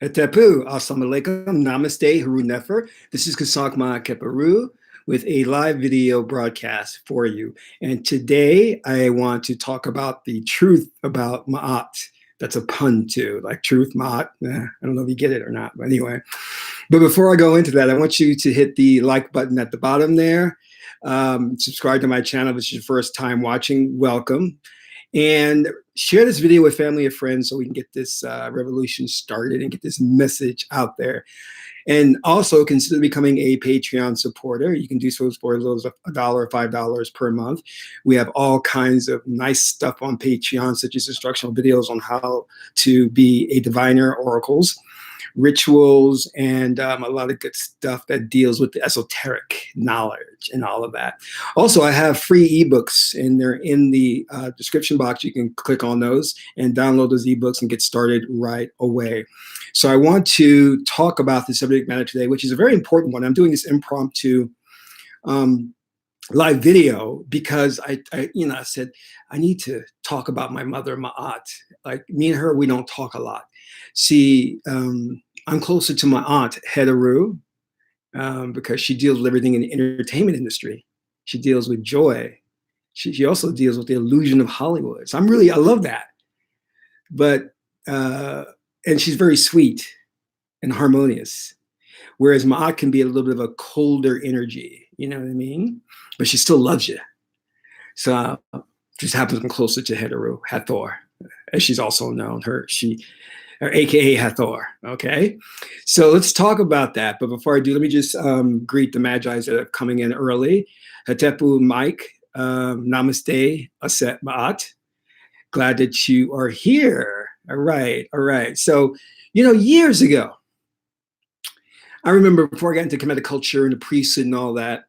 Hetepu, assalamu alaikum, namaste, haru nefer. This is Kasakma Keperu with a live video broadcast for you. And today I want to talk about the truth about Maat. That's a pun too, like truth, Maat. I don't know if you get it or not, but anyway. But before I go into that, I want you to hit the like button at the bottom there. Subscribe to my channel if it's your first time watching. Welcome. And share this video with family and friends so we can get this revolution started and get this message out there. And also consider becoming a Patreon supporter. You can do so for as little as $1 or $5 per month. We have all kinds of nice stuff on Patreon, such as instructional videos on how to be a diviner, oracles, rituals, and a lot of good stuff that deals with the esoteric knowledge and all of that. Also, I have free ebooks, and they're in the description box. You can click on those and download those ebooks and get started right away. So I want to talk about the subject matter today, which is a very important one. I'm doing this impromptu live video because I said I need to talk about my mother, Maat. Like me and her, we don't talk a lot. See, I'm closer to my aunt, Heteru, because she deals with everything in the entertainment industry. She deals with joy. She also deals with the illusion of Hollywood. So I love that. But, and she's very sweet and harmonious. Whereas Maat can be a little bit of a colder energy, you know what I mean? But she still loves you. So just happens to be closer to Heteru, Hathor, as she's also known. Or AKA Hathor, okay? So let's talk about that. But before I do, let me just greet the Magi's that are coming in early. Hatepu Mike, Namaste, Aset Maat. Glad that you are here. All right, all right. So, years ago, I remember before I got into Kemetic culture and the priesthood and all that,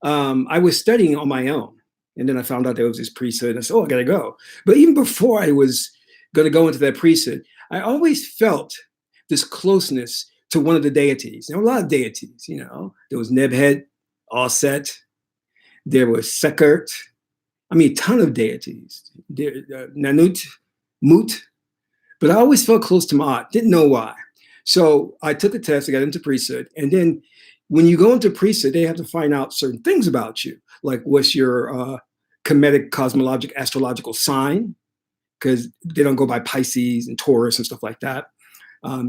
I was studying on my own. And then I found out there was this priesthood, and I said, oh, I gotta go. But even before I was gonna go into that priesthood, I always felt this closeness to one of the deities. There were a lot of deities, There was Nebhet, Aset, there was Sekert. I mean, a ton of deities. Nanut, Mut. But I always felt close to Maat, didn't know why. So I took a test, I got into priesthood. And then when you go into priesthood, they have to find out certain things about you. Like what's your Kemetic cosmologic astrological sign? Because they don't go by Pisces and Taurus and stuff like that.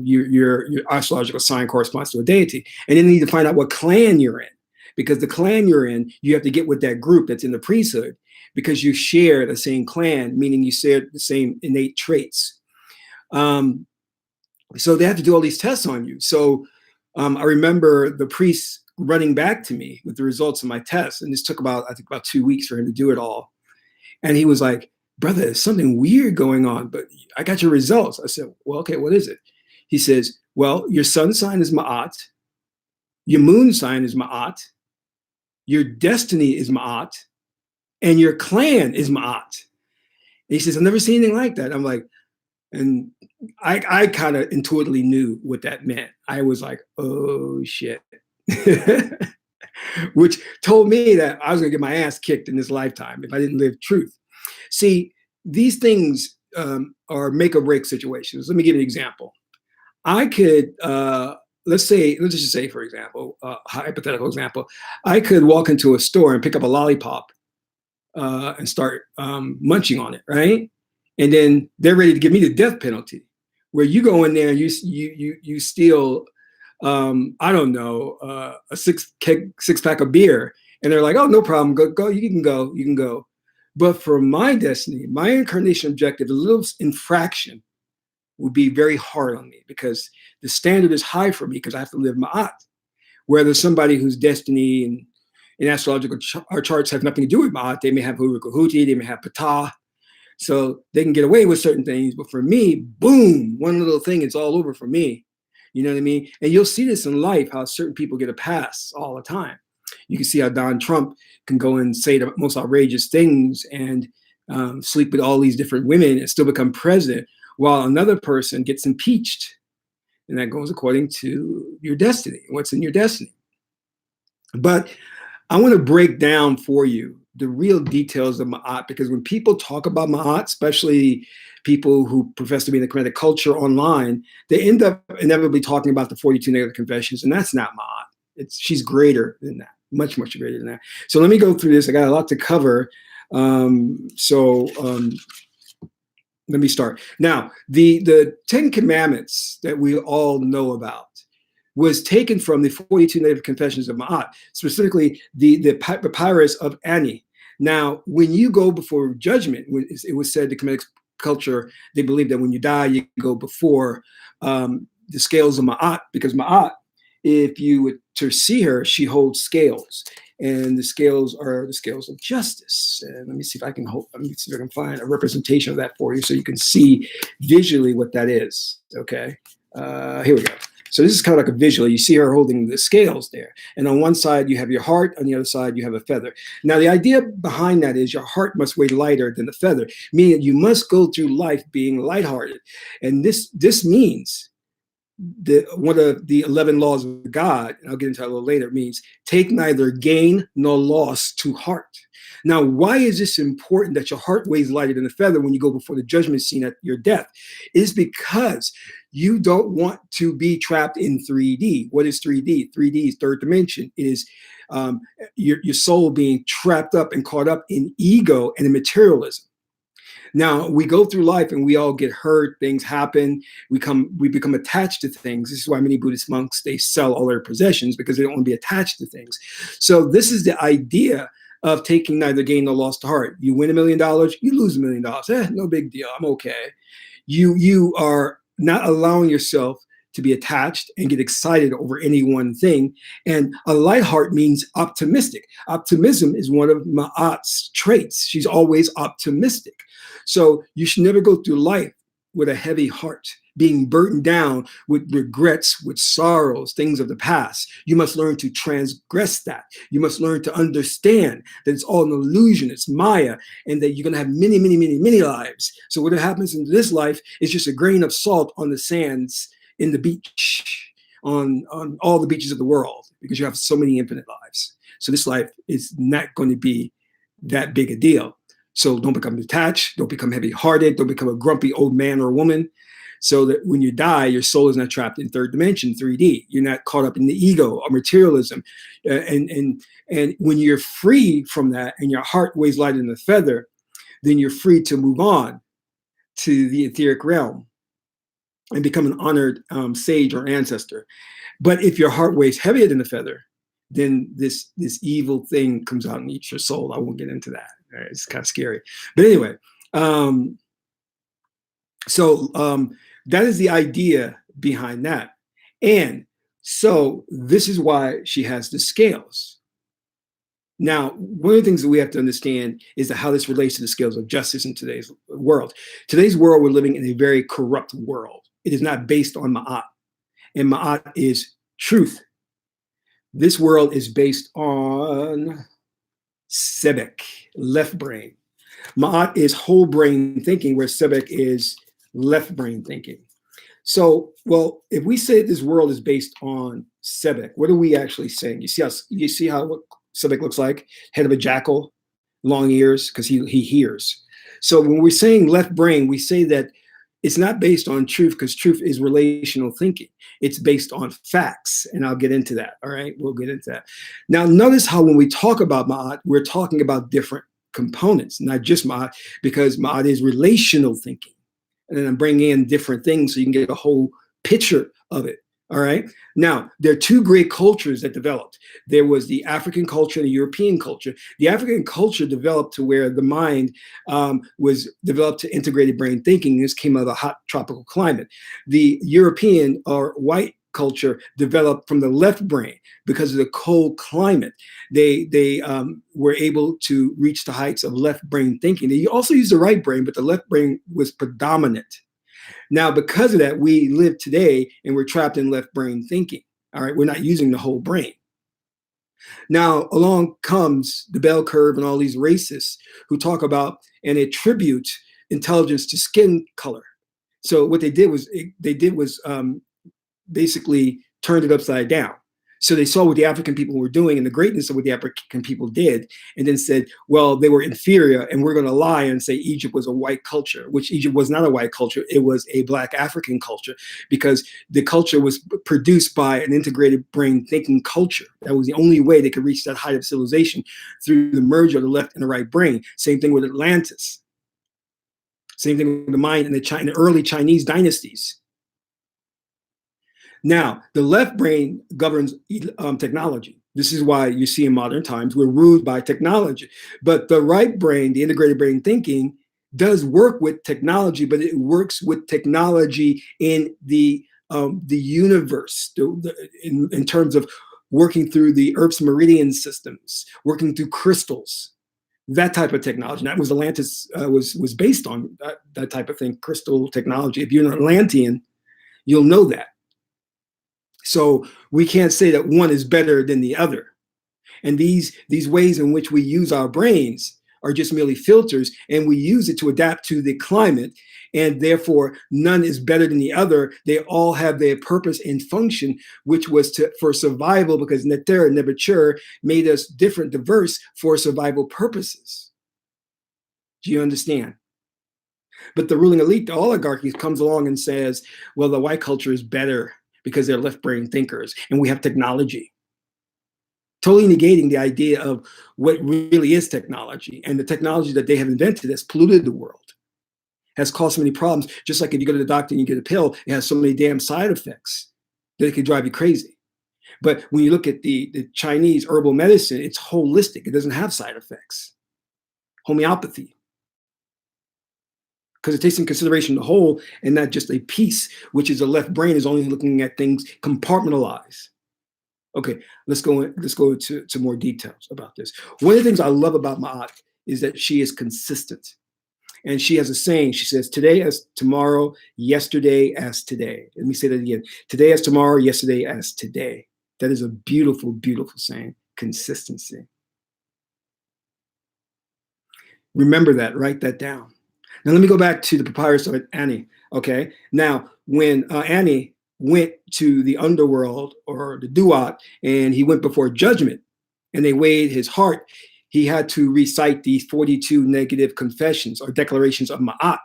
Your astrological sign corresponds to a deity. And then you need to find out what clan you're in. Because the clan you're in, you have to get with that group that's in the priesthood because you share the same clan, meaning you share the same innate traits. So they have to do all these tests on you. So I remember the priest running back to me with the results of my tests. And this took I think about 2 weeks for him to do it all. And he was like, brother, there's something weird going on, but I got your results. I said, well, okay, what is it? He says, well, your sun sign is Ma'at, your moon sign is Ma'at, your destiny is Ma'at, and your clan is Ma'at. And he says, I've never seen anything like that. I'm like, and I kind of intuitively knew what that meant. I was like, oh shit. Which told me that I was gonna get my ass kicked in this lifetime if I didn't live truth. See, these things are make or break situations. Let me give you an example. I could, let's just say, for example, hypothetical example, I could walk into a store and pick up a lollipop and start munching on it, right? And then they're ready to give me the death penalty. Where you go in there and you steal, I don't know, a six pack of beer, and they're like, oh, no problem, go, you can go. But for my destiny, my incarnation objective, a little infraction would be very hard on me because the standard is high for me because I have to live Ma'at. Where there's somebody whose destiny and astrological charts have nothing to do with Ma'at. They may have Djehuty, they may have Ptah. So they can get away with certain things. But for me, boom, one little thing, it's all over for me. You know what I mean? And you'll see this in life, how certain people get a pass all the time. You can see how Donald Trump can go and say the most outrageous things and sleep with all these different women and still become president, while another person gets impeached. And that goes according to your destiny, what's in your destiny. But I want to break down for you the real details of Ma'at, because when people talk about Ma'at, especially people who profess to be in the Kemetic culture online, they end up inevitably talking about the 42 negative confessions, and that's not Ma'at. She's greater than that, much, much greater than that. So let me go through this. I got a lot to cover. Let me start. Now, the 10 Commandments that we all know about was taken from the 42 native confessions of Ma'at, specifically the papyrus of Ani. Now, when you go before judgment, it was said the Kemetic culture, they believe that when you die, you go before the scales of Ma'at, because Ma'at, if you were to see her, she holds scales. And the scales are the scales of justice. And let me see if I can find a representation of that for you so you can see visually what that is. Okay, here we go. So this is kind of like a visual. You see her holding the scales there. And on one side, you have your heart. On the other side, you have a feather. Now, the idea behind that is your heart must weigh lighter than the feather, meaning you must go through life being lighthearted. And this means one of the 11 laws of God, and I'll get into that a little later, means take neither gain nor loss to heart. Now, why is this important that your heart weighs lighter than a feather when you go before the judgment scene at your death? It is because you don't want to be trapped in 3D. What is 3D? 3D is third dimension. It is your soul being trapped up and caught up in ego and in materialism. Now, we go through life and we all get hurt, things happen, we become attached to things. This is why many Buddhist monks, they sell all their possessions because they don't want to be attached to things. So this is the idea of taking neither gain nor loss to heart. You win $1 million, you lose $1 million. No big deal, I'm okay. You are not allowing yourself to be attached and get excited over any one thing. And a light heart means optimistic. Optimism is one of Ma'at's traits. She's always optimistic. So you should never go through life with a heavy heart, being burdened down with regrets, with sorrows, things of the past. You must learn to transgress that. You must learn to understand that it's all an illusion, it's Maya, and that you're going to have many, many, many, many lives. So what happens in this life is just a grain of salt on the sands in the beach, on all the beaches of the world, because you have so many infinite lives. So this life is not going to be that big a deal. So don't become detached, don't become heavy-hearted, don't become a grumpy old man or woman, so that when you die, your soul is not trapped in third dimension, 3D. You're not caught up in the ego or materialism. And when you're free from that and your heart weighs lighter than a feather, then you're free to move on to the etheric realm and become an honored sage or ancestor. But if your heart weighs heavier than a feather, then this evil thing comes out and eats your soul. I won't get into that. It's kind of scary. But anyway, that is the idea behind that. And so this is why she has the scales. Now, one of the things that we have to understand is that how this relates to the scales of justice in today's world. Today's world, we're living in a very corrupt world. It is not based on Ma'at. And Ma'at is truth. This world is based on Sebek, left brain. Ma'at is whole brain thinking, where Sebek is left brain thinking. So, well, if we say this world is based on Sebek, what are we actually saying? You see how Sebek looks like? Head of a jackal, long ears, because he hears. So when we're saying left brain, we say that it's not based on truth, because truth is relational thinking. It's based on facts, and I'll get into that. All right, we'll get into that. Now, notice how when we talk about Ma'at, we're talking about different components, not just Ma'at, because Ma'at is relational thinking. And then I'm bringing in different things so you can get a whole picture of it. All right. Now, there are two great cultures that developed. There was the African culture and the European culture. The African culture developed to where the mind was developed to integrated brain thinking. This came out of a hot tropical climate. The European or white culture developed from the left brain because of the cold climate. They were able to reach the heights of left brain thinking. They also used the right brain, but the left brain was predominant. Now, because of that, we live today and we're trapped in left brain thinking. All right, we're not using the whole brain. Now, along comes the bell curve and all these racists who talk about and attribute intelligence to skin color. So what they did was basically turned it upside down. So they saw what the African people were doing and the greatness of what the African people did, and then said, well, they were inferior, and we're going to lie and say Egypt was a white culture, which Egypt was not a white culture. It was a Black African culture, because the culture was produced by an integrated brain thinking culture. That was the only way they could reach that height of civilization, through the merger of the left and the right brain. Same thing with Atlantis. Same thing with the Mayan and the early Chinese dynasties. Now, the left brain governs technology. This is why you see in modern times we're ruled by technology. But the right brain, the integrated brain thinking, does work with technology, but it works with technology in the universe, in terms of working through the Earth's meridian systems, working through crystals, that type of technology. That was Atlantis was based on that type of thing, crystal technology. If you're an Atlantean, you'll know that. So we can't say that one is better than the other. And these ways in which we use our brains are just merely filters, and we use it to adapt to the climate, and therefore none is better than the other. They all have their purpose and function, which was for survival, because Neter and Nebuchadnezzar made us different, diverse for survival purposes. Do you understand? But the ruling elite, the oligarchy, comes along and says, well, the white culture is better because they're left brain thinkers and we have technology. Totally negating the idea of what really is technology. And the technology that they have invented has polluted the world, has caused so many problems. Just like if you go to the doctor and you get a pill, it has so many damn side effects that it could drive you crazy. But when you look at the Chinese herbal medicine, it's holistic. It doesn't have side effects. Homeopathy. Because it takes in consideration the whole and not just a piece, which is the left brain is only looking at things compartmentalized. Okay, let's go to more details about this. One of the things I love about Maat is that she is consistent. And she has a saying. She says, today as tomorrow, yesterday as today. Let me say that again. Today as tomorrow, yesterday as today. That is a beautiful, beautiful saying. Consistency. Remember that. Write that down. Now, let me go back to the papyrus of Annie. Okay. Now, when Annie went to the underworld, or the Duat, and he went before judgment, and they weighed his heart, he had to recite these 42 negative confessions or declarations of Ma'at,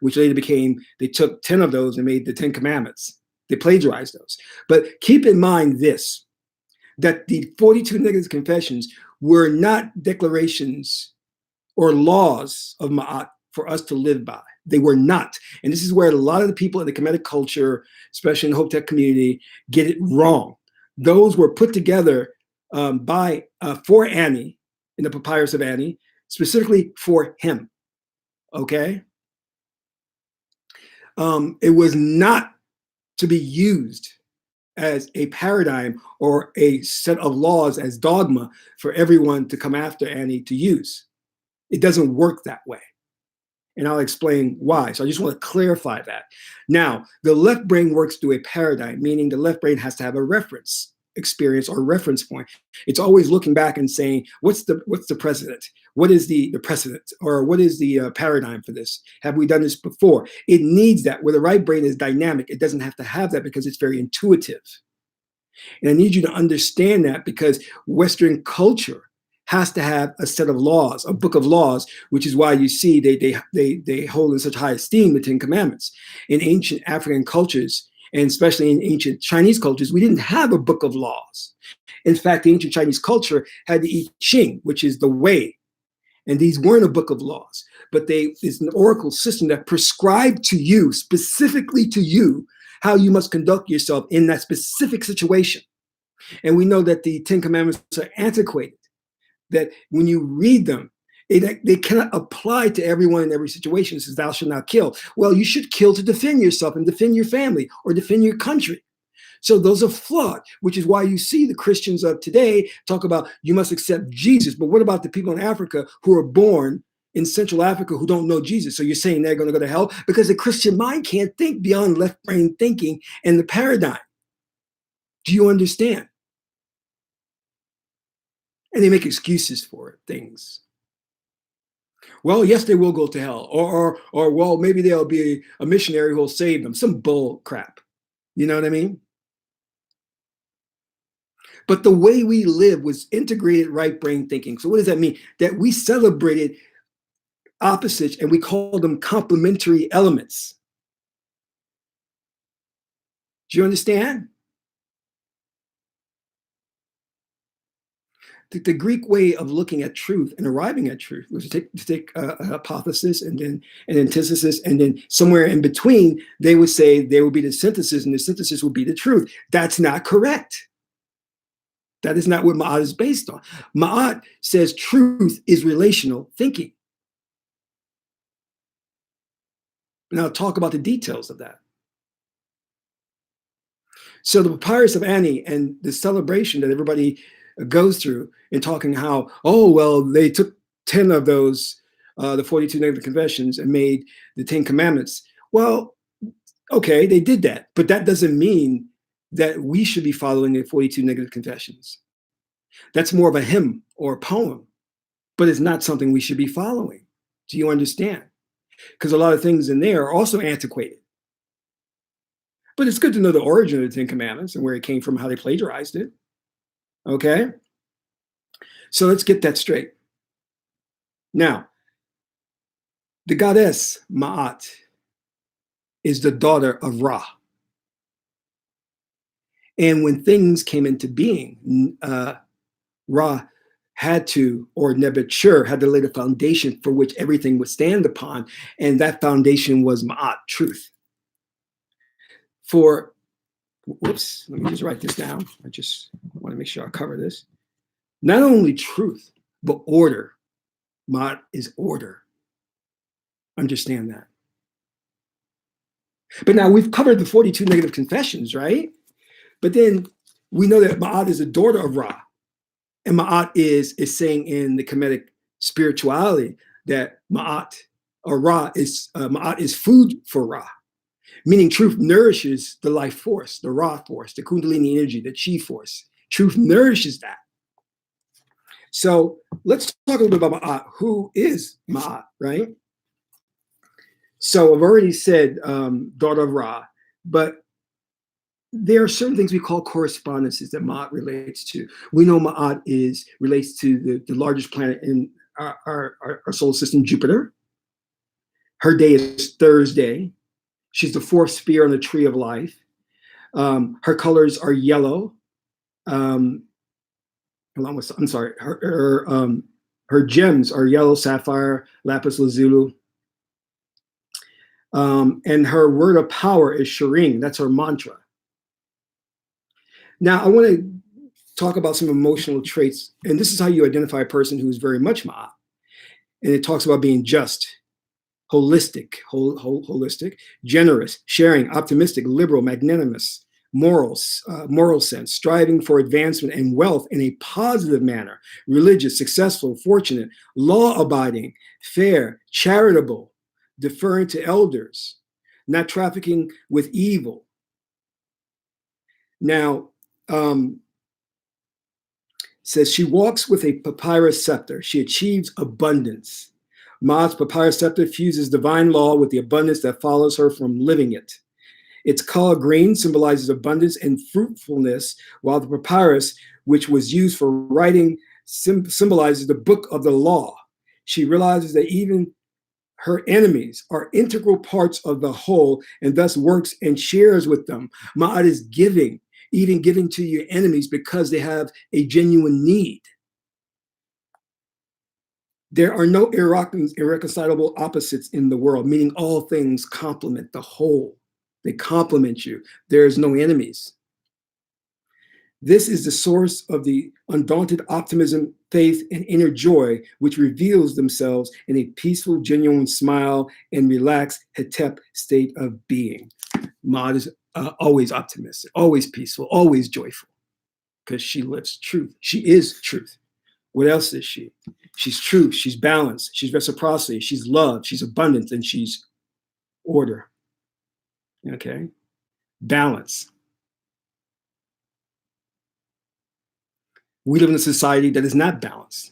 which later became, they took 10 of those and made the 10 commandments. They plagiarized those. But keep in mind this, that the 42 negative confessions were not declarations or laws of Ma'at for us to live by. They were not. And this is where a lot of the people in the Kemetic culture, especially in the Hotep community, get it wrong. Those were put together for Annie, in the papyrus of Annie, specifically for him. Okay? It was not to be used as a paradigm or a set of laws as dogma for everyone to come after Annie to use. It doesn't work that way. And I'll explain why. So I just want to clarify that. Now, the left brain works through a paradigm, meaning the left brain has to have a reference experience or reference point. It's always looking back and saying, what's the precedent? What is the precedent? Or what is the paradigm for this? Have we done this before? It needs that. Where the right brain is dynamic, it doesn't have to have that because it's very intuitive. And I need you to understand that, because Western culture has to have a set of laws, a book of laws, which is why you see they hold in such high esteem the 10 Commandments. In ancient African cultures, and especially in ancient Chinese cultures, we didn't have a book of laws. In fact, the ancient Chinese culture had the I-Ching, which is the way. And these weren't a book of laws, but it's an oracle system that prescribed to you, specifically to you, how you must conduct yourself in that specific situation. And we know that the 10 Commandments are antiquated, that when you read them, they cannot apply to everyone in every situation. It says, thou shalt not kill. Well, you should kill to defend yourself and defend your family or defend your country. So those are flawed, which is why you see the Christians of today talk about you must accept Jesus. But what about the people in Africa who are born in Central Africa who don't know Jesus? So you're saying they're going to go to hell? Because the Christian mind can't think beyond left brain thinking and the paradigm. Do you understand? And they make excuses for things. Well, yes, they will go to hell. Or well, maybe there'll be a missionary who'll save them. Some bull crap. You know what I mean? But the way we live was integrated right brain thinking. So what does that mean? That we celebrated opposites and we called them complementary elements. Do you understand? The Greek way of looking at truth and arriving at truth was to take a hypothesis and then an antithesis, and then somewhere in between, they would say there would be the synthesis, and the synthesis would be the truth. That's not correct. That is not what Ma'at is based on. Ma'at says truth is relational thinking. And I'll talk about the details of that. So the papyrus of Ani and the celebration that everybody goes through in talking how, oh, well, they took 10 of those, the 42 negative confessions, and made the 10 commandments. Well, okay, they did that, but that doesn't mean that we should be following the 42 negative confessions. That's more of a hymn or a poem, but it's not something we should be following. Do you understand? Because a lot of things in there are also antiquated. But it's good to know the origin of the 10 commandments and where it came from, how they plagiarized it. Okay? So let's get that straight. Now, the goddess Ma'at is the daughter of Ra. And when things came into being, Ra had to, or Nebuchadnezzar had to lay the foundation for which everything would stand upon. And that foundation was Ma'at, truth. Whoops, let me just write this down. I just want to make sure I cover this. Not only truth, but order. Ma'at is order. Understand that. But now we've covered the 42 negative confessions, right? But then we know that Ma'at is the daughter of Ra. And Ma'at is saying in the Kemetic spirituality that Ma'at, or Ra, Ma'at is food for Ra. Meaning truth nourishes the life force, the Ra force, the Kundalini energy, the Chi force. Truth nourishes that. So let's talk a little bit about Ma'at. Who is Ma'at, right? So I've already said daughter of Ra, but there are certain things we call correspondences that Ma'at relates to. We know Ma'at relates to the largest planet in our solar system, Jupiter. Her day is Thursday. She's the fourth spear on the tree of life. Her colors are yellow. I'm sorry. Her gems are yellow, sapphire, lapis lazuli. And her word of power is Shireen. That's her mantra. Now, I want to talk about some emotional traits. And this is how you identify a person who is very much Ma'at. And it talks about being just, holistic, generous, sharing, optimistic, liberal, magnanimous, moral sense, striving for advancement and wealth in a positive manner, religious, successful, fortunate, law-abiding, fair, charitable, deferring to elders, not trafficking with evil. Now, says she walks with a papyrus scepter. She achieves abundance. Maat's papyrus scepter fuses divine law with the abundance that follows her from living it. Its color green symbolizes abundance and fruitfulness, while the papyrus, which was used for writing, symbolizes the book of the law. She realizes that even her enemies are integral parts of the whole and thus works and shares with them. Ma'at is giving, even giving to your enemies because they have a genuine need. There are no irreconcilable opposites in the world, meaning all things complement the whole. They complement you. There's no enemies. This is the source of the undaunted optimism, faith, and inner joy, which reveals themselves in a peaceful, genuine smile and relaxed, hetep state of being. Maat is always optimistic, always peaceful, always joyful, because she lives truth. She is truth. What else is she? She's truth, she's balance, she's reciprocity, she's love, she's abundance, and she's order. Okay? Balance. We live in a society that is not balanced.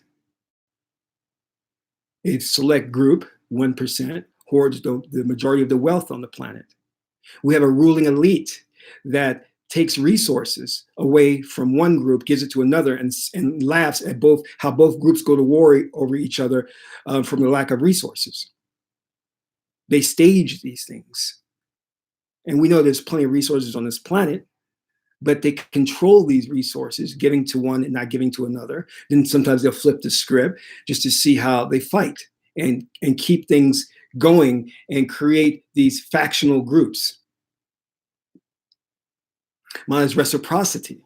A select group, 1%, hoards the majority of the wealth on the planet. We have a ruling elite that takes resources away from one group, gives it to another, and laughs at both how both groups go to war over each other from the lack of resources. They stage these things. And we know there's plenty of resources on this planet, but they control these resources, giving to one and not giving to another. Then sometimes they'll flip the script just to see how they fight and keep things going and create these factional groups. Maat is reciprocity.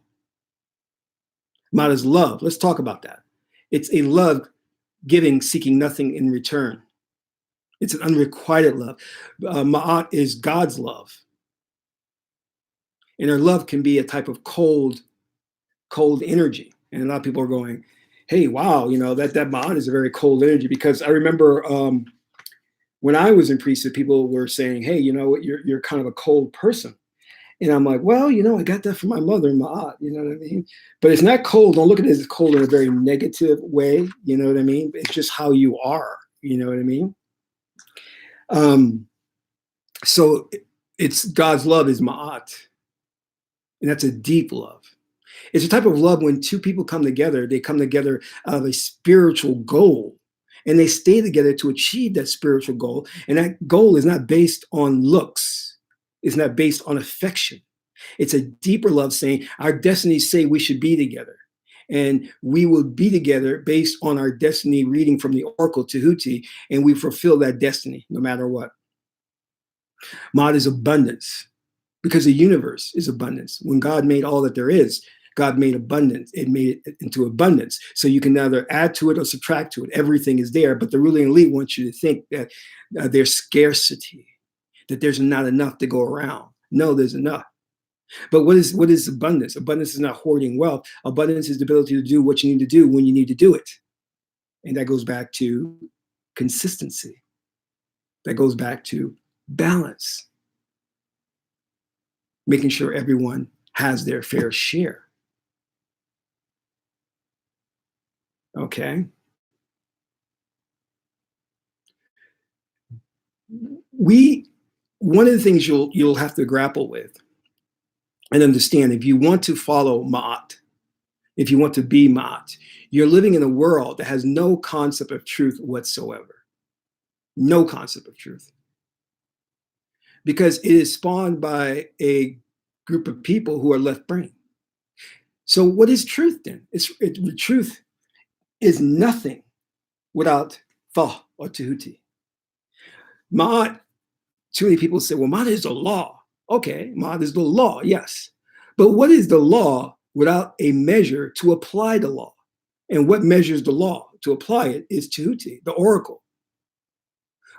Maat is love. Let's talk about that. It's a love giving, seeking nothing in return. It's an unrequited love. Maat is God's love. And her love can be a type of cold energy. And a lot of people are going, hey, wow, that Maat is a very cold energy. Because I remember when I was in priesthood, people were saying, hey, you know what, you're kind of a cold person. And I'm like, well, I got that from my mother, Maat, you know what I mean? But it's not cold. Don't look at it as cold in a very negative way, you know what I mean? It's just how you are, you know what I mean? So it's God's love is Maat. And that's a deep love. It's a type of love when two people come together, they come together out of a spiritual goal. And they stay together to achieve that spiritual goal. And that goal is not based on looks. It's not based on affection. It's a deeper love saying our destinies say we should be together. And we will be together based on our destiny reading from the Oracle Djehuty, and we fulfill that destiny no matter what. Maat is abundance because the universe is abundance. When God made all that there is, God made abundance. It made it into abundance. So you can neither add to it or subtract to it. Everything is there. But the ruling elite wants you to think that there's scarcity, that there's not enough to go around. No, there's enough. But what is abundance? Abundance is not hoarding wealth. Abundance is the ability to do what you need to do when you need to do it. And that goes back to consistency. That goes back to balance. Making sure everyone has their fair share. Okay. One of the things you'll have to grapple with and understand, if you want to follow Maat, if you want to be Maat, you're living in a world that has no concept of truth whatsoever. No concept of truth. Because it is spawned by a group of people who are left brain. So what is truth then? Truth is nothing without Tha or Djehuty. Maat, too many people say, well, Maat is the law. Okay, Maat is the law, yes. But what is the law without a measure to apply the law? And what measures the law? To apply it is Djehuty, the oracle.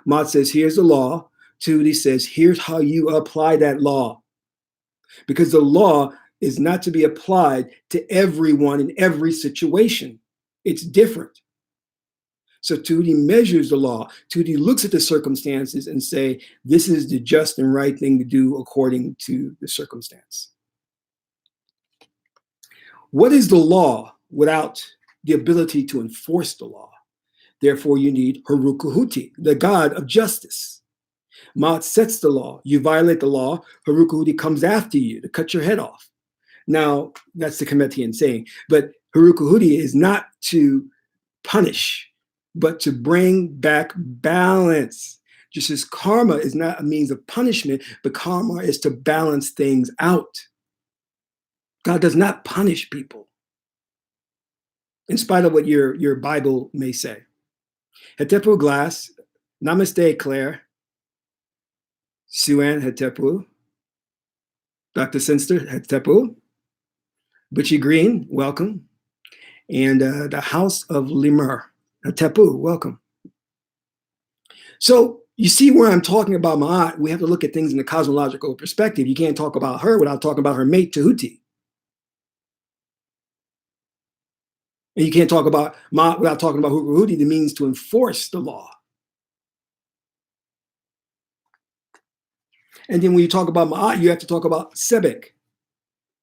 Maat says, here's the law. Djehuty says, here's how you apply that law. Because the law is not to be applied to everyone in every situation. It's different. So Djehuty measures the law. Djehuty looks at the circumstances and say, this is the just and right thing to do according to the circumstance. What is the law without the ability to enforce the law? Therefore, you need Reciprocity, the God of justice. Maat sets the law. You violate the law, Reciprocity comes after you to cut your head off. Now, that's the Cometian saying. But Reciprocity is not to punish, but to bring back balance. Just as karma is not a means of punishment, but karma is to balance things out. God does not punish people, in spite of what your Bible may say. Hetepu Glass, Namaste Claire, Suan Hetepu, Dr. Sinster Hetepu, Butchie Green, welcome, and the House of Lemur, Hetepu, welcome. So you see where I'm talking about Maat, we have to look at things in the cosmological perspective. You can't talk about her without talking about her mate, Djehuty. And you can't talk about Maat without talking about Djehuty, the means to enforce the law. And then when you talk about Maat, you have to talk about Sebek.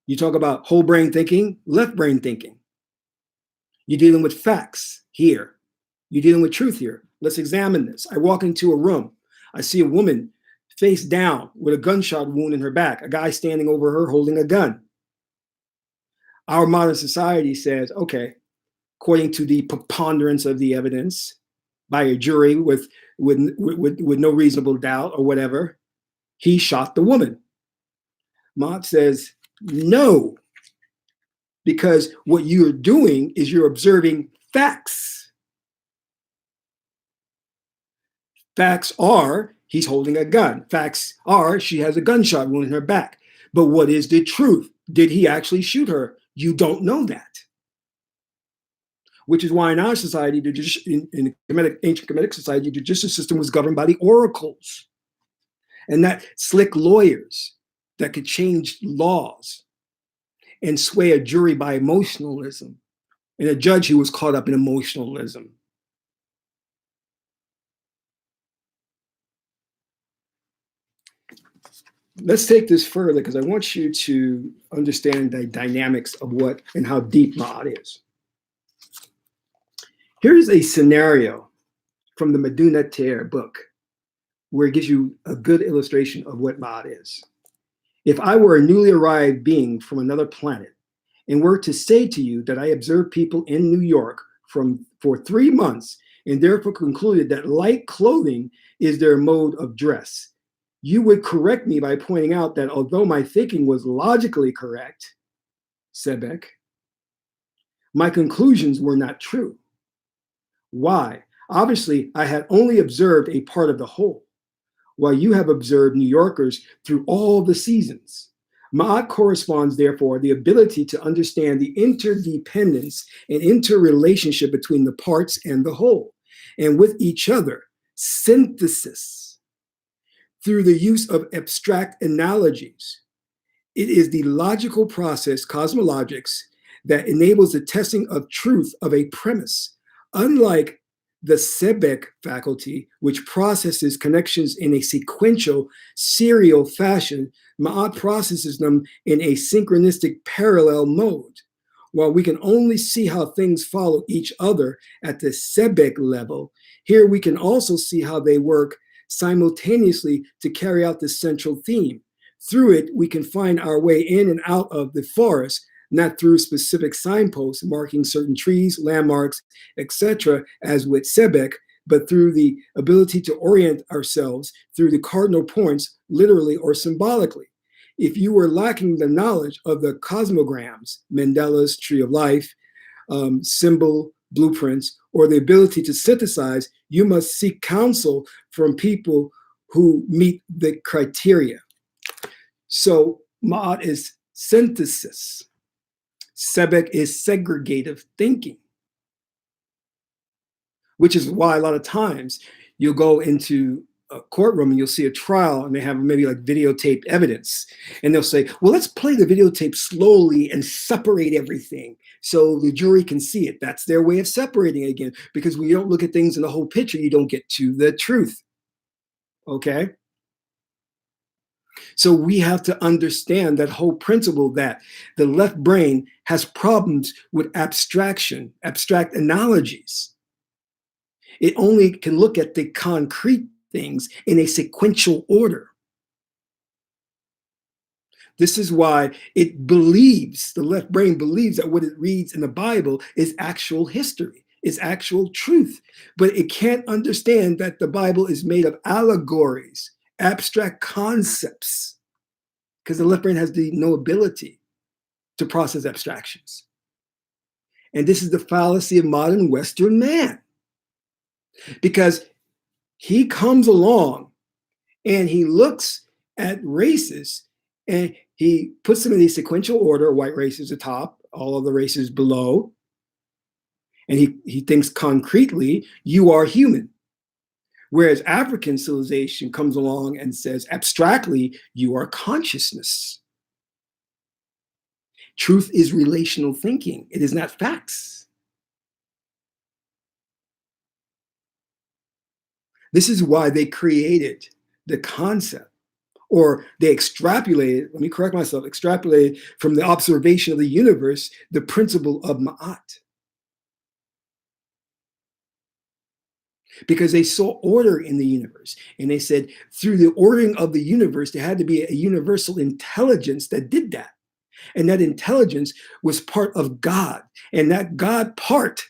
You talk about whole brain thinking, left brain thinking. You're dealing with facts here. You're dealing with truth here. Let's examine this. I walk into a room. I see a woman face down with a gunshot wound in her back, a guy standing over her holding a gun. Our modern society says, okay, according to the preponderance of the evidence by a jury with no reasonable doubt or whatever, he shot the woman. Maat says, no, because what you're doing is you're observing facts. Facts are he's holding a gun. Facts are she has a gunshot wound in her back. But what is the truth? Did he actually shoot her? You don't know that. Which is why in our society, in ancient Kemetic society, the judicial system was governed by the oracles. And that slick lawyers that could change laws and sway a jury by emotionalism, and a judge who was caught up in emotionalism. Let's take this further because I want you to understand the dynamics of what and how deep Maat is. Here's a scenario from the Meduna Ter book where it gives you a good illustration of what Maat is. If I were a newly arrived being from another planet and were to say to you that I observed people in New York for 3 months and therefore concluded that light clothing is their mode of dress, you would correct me by pointing out that although my thinking was logically correct, Sebek, my conclusions were not true. Why? Obviously, I had only observed a part of the whole, while you have observed New Yorkers through all the seasons. Maat corresponds, therefore, the ability to understand the interdependence and interrelationship between the parts and the whole, and with each other, synthesis, through the use of abstract analogies. It is the logical process, cosmologics, that enables the testing of truth of a premise. Unlike the Sebek faculty, which processes connections in a sequential, serial fashion, Maat processes them in a synchronistic parallel mode. While we can only see how things follow each other at the Sebek level, here we can also see how they work simultaneously to carry out the central theme. Through it, we can find our way in and out of the forest, not through specific signposts marking certain trees, landmarks, etc., as with Sebek, but through the ability to orient ourselves through the cardinal points, literally or symbolically. If you were lacking the knowledge of the cosmograms, Mandela's Tree of Life, symbol, blueprints, or the ability to synthesize, you must seek counsel from people who meet the criteria. So Maat is synthesis. Sebek is segregative thinking, which is why a lot of times you'll go into a courtroom and you'll see a trial and they have maybe like videotaped evidence. And they'll say, well, let's play the videotape slowly and separate everything so the jury can see it. That's their way of separating it again, because when you don't look at things in the whole picture, you don't get to the truth. Okay? So we have to understand that whole principle that the left brain has problems with abstraction, abstract analogies. It only can look at the concrete things in a sequential order. This is why it believes, the left brain believes that what it reads in the Bible is actual history, is actual truth. But it can't understand that the Bible is made of allegories, abstract concepts, because the left brain has no ability to process abstractions. And this is the fallacy of modern Western man. Because he comes along and he looks at races and he puts them in a sequential order, white races at the top, all of the races below. And he thinks concretely, you are human. Whereas African civilization comes along and says abstractly, you are consciousness. Truth is relational thinking. It is not facts. This is why they created the concept, or they extrapolated, let me correct myself, extrapolated from the observation of the universe, the principle of Maat. because they saw order in the universe. And they said through the ordering of the universe, there had to be a universal intelligence that did that. And that intelligence was part of God. And that God part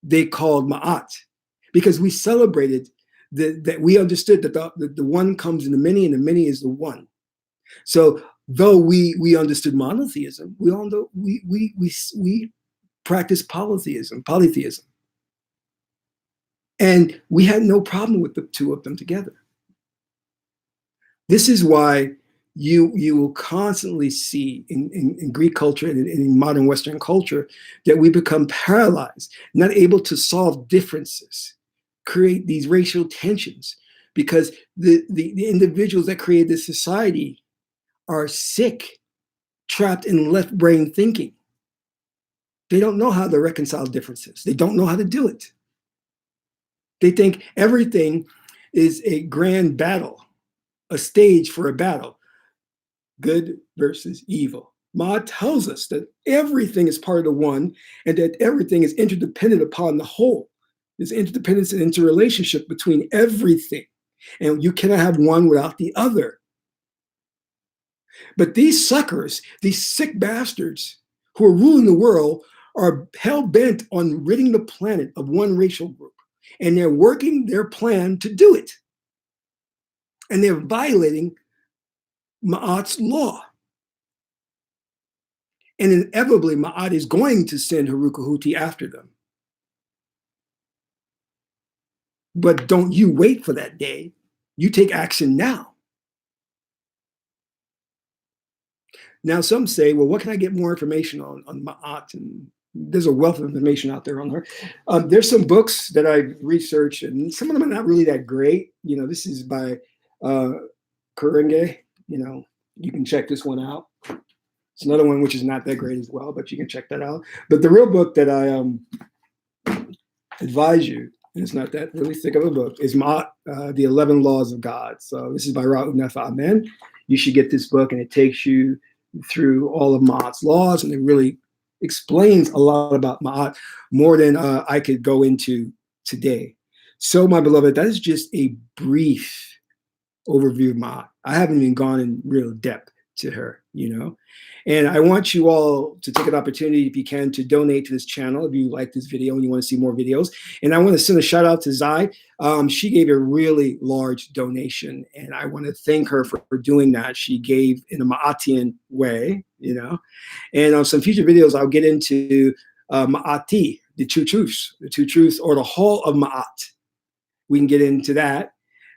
they called Ma'at, because we celebrated that we understood that the one comes in the many and the many is the one. So though we understood monotheism, we all know we practice polytheism. And we had no problem with the two of them together. This is why you will constantly see in Greek culture and in modern Western culture that we become paralyzed, not able to solve differences, create these racial tensions, because the individuals that create this society are sick, trapped in left brain thinking. They don't know how to reconcile differences. They don't know how to do it. They think everything is a grand battle, a stage for a battle. Good versus evil. Maat tells us that everything is part of the one and that everything is interdependent upon the whole. There's interdependence and interrelationship between everything. And you cannot have one without the other. But these suckers, these sick bastards who are ruling the world are hell-bent on ridding the planet of one racial group. And they're working their plan to do it. And they're violating Ma'at's law. And inevitably, Ma'at is going to send Djehuty after them. But don't you wait for that day. You take action now. Now, some say, well, what can I get more information on Ma'at? And there's a wealth of information out there on her. There's some books that I've researched, and some of them are not really that great. You know, this is by Kurenge. You know, you can check this one out. It's another one which is not that great as well, but you can check that out. But the real book that I advise you, and it's not that really thick of a book, is Maat, The 11 Laws of God. So this is by Ra'u Nefa Amen. You should get this book, and it takes you through all of Ma'at's laws, and it really explains a lot about Ma'at, more than I could go into today. So, my beloved, that is just a brief overview of Ma'at. I haven't even gone in real depth to her, you know. And I want you all to take an opportunity, if you can, to donate to this channel if you like this video and you want to see more videos. And I want to send a shout out to Zai. She gave a really large donation, and I want to thank her for doing that. She gave in a Ma'atian way, you know. And on some future videos, I'll get into Ma'ati, the two truths, or the Hall of Ma'at. We can get into that.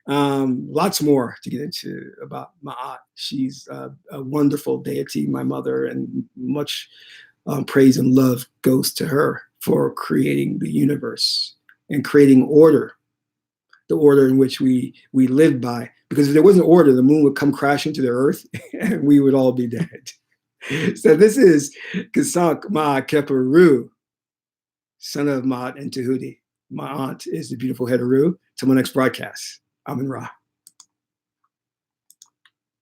Lots more to get into about Maat. She's a wonderful deity, my mother, and much praise and love goes to her for creating the universe and creating order, the order in which we live by. Because if there wasn't order, the moon would come crashing to the earth and we would all be dead. So this is Kasak Ma Keperu, son of Maat and Djehuty. My aunt is the beautiful Heteru. Till my next broadcast. I'm in Ra.